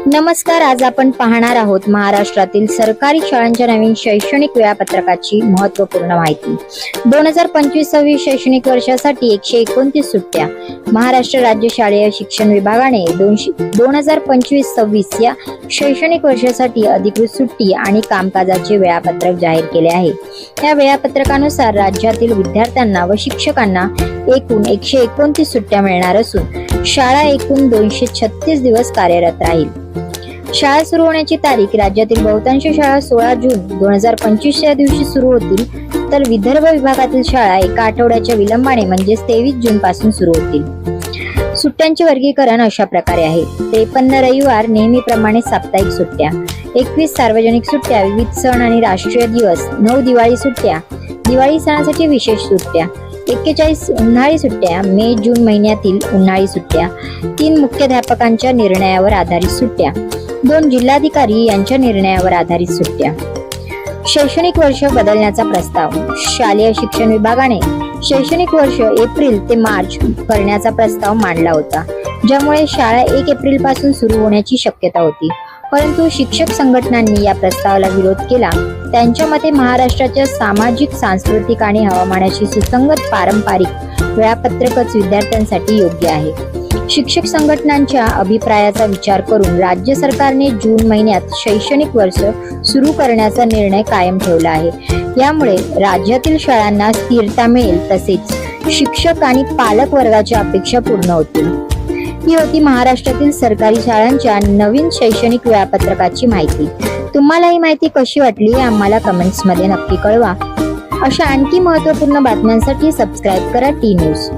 नमस्कार, आज आपण पाहणार आहोत महाराष्ट्रातील सरकारी शाळांच्या नवीन शैक्षणिक वेळापत्रकाची महत्त्वपूर्ण माहिती। 2025-26 शैक्षणिक वर्षासाठी 129 सुट्ट्या। महाराष्ट्र राज्य शालेय शिक्षण विभागाने 2025-26 या शैक्षणिक वर्षासाठी अधिकृत सुट्टी आणि कामकाजाचे वेळापत्रक जाहीर केले आहे। या वेळापत्रकानुसार राज्यातील विद्यार्थ्यांना व शिक्षकांना एकूण 129 सुट्ट्या मिळणार असून शाळा एकूण 236 दिवस कार्यरत राहील। शाळा सुरू होण्याची तारीख राज्यातील बहुतांश शाळा 16 जून 2025 या दिवशी सुरू होतील, तर विदर्भ विभागातील शाळा एका आठवड्याच्या विलंबाने म्हणजे 23 जून पासून सुरू होतील। सुट्ट्यांचे वर्गीकरण अशा प्रकारे आहे: 53 रविवार नेहमीप्रमाणे साप्ताहिक सुट्ट्या, 21 सार्वजनिक सुट्ट्या, विविध सण आणि राष्ट्रीय दिवस, 9 दिवाळी सुट्ट्या, दिवाळी सणासाठी विशेष सुट्ट्या, 41 उन्हाळी सुट्ट्या, मे जून महिन्यातील उन्हाळी सुट्ट्या, 3 मुख्याध्यापकांच्या निर्णयावर आधारित सुट्ट्या, 2 जिल्हाधिकारी यांच्या निर्णयावर आधारित सुट्ट्या। शैक्षणिक वर्ष बदलण्याचा प्रस्ताव। शालेय शिक्षण विभागाने शैक्षणिक वर्ष एप्रिल ते मार्च करण्याचा प्रस्ताव मांडला होता, ज्यामुळे शाळा 1 एप्रिल पासून सुरू होण्याची शक्यता होती, परंतु शिक्षक संघटनांनी या प्रस्तावाला विरोध केला। त्यांच्या मते महाराष्ट्राच्या सामाजिक, सांस्कृतिक आणि हवामानाशी सुसंगत पारंपरिक वेळापत्रकच विद्यार्थ्यांसाठी योग्य आहे। शिक्षक संघटनांच्या अभिप्रायाचा विचार करून राज्य सरकारने जून महिन्यात शैक्षणिक वर्ष सुरू करण्याचा निर्णय कायम ठेवला आहे। यामुळे राज्यातील शाळांना स्थिरता मिळेल, तसेच शिक्षक आणि पालक वर्गाच्या अपेक्षा पूर्ण होतील। ही होती महाराष्ट्रातील सरकारी शाळांच्या नवीन शैक्षणिक वेळापत्रकाची माहिती। तुम्हाला ही माहिती कशी वाटली हे आम्हाला कमेंट्स मध्ये नक्की कळवा। अशा आणखी महत्त्वपूर्ण बातम्यांसाठी सबस्क्राईब करा टी न्यूज।